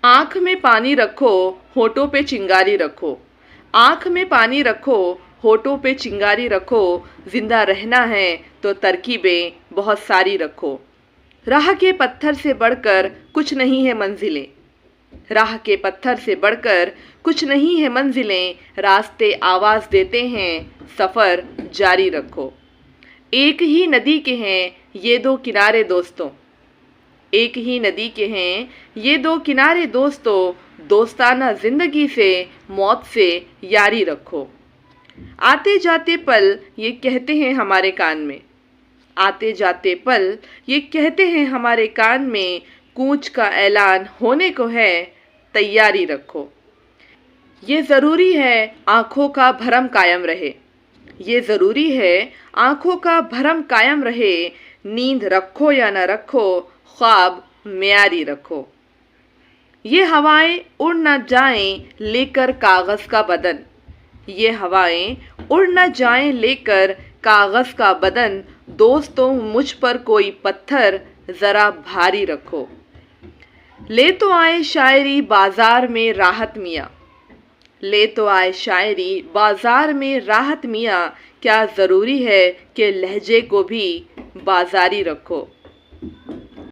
आँख में पानी रखो, होठों पे चिंगारी रखो। आँख में पानी रखो, होठों पे चिंगारी रखो। जिंदा रहना है तो तरकीबें बहुत सारी रखो। राह के पत्थर से बढ़कर कुछ नहीं है मंजिलें। राह के पत्थर से बढ़कर कुछ नहीं है मंजिलें। रास्ते आवाज़ देते हैं, सफ़र जारी रखो। एक ही नदी के हैं ये दो किनारे दोस्तों। एक ही नदी के हैं ये दो किनारे दोस्तों। दोस्ताना जिंदगी से, मौत से यारी रखो। आते जाते पल ये कहते हैं हमारे कान में। आते जाते पल ये कहते हैं हमारे कान में। कूच का ऐलान होने को है, तैयारी रखो। ये ज़रूरी है आँखों का भरम कायम रहे। ये ज़रूरी है आँखों का भरम कायम रहे। नींद रखो या न रखो, ख्वाब म्यारी रखो। ये हवाएं उड़ न जाएं लेकर कागज़ का बदन। ये हवाएं उड़ न जाएं लेकर कागज़ का बदन। दोस्तों मुझ पर कोई पत्थर ज़रा भारी रखो। ले तो आए शायरी बाज़ार में राहत मियाँ। ले तो आए शायरी बाज़ार में राहत मियाँ। क्या ज़रूरी है कि लहजे को भी बाज़ारी रखो।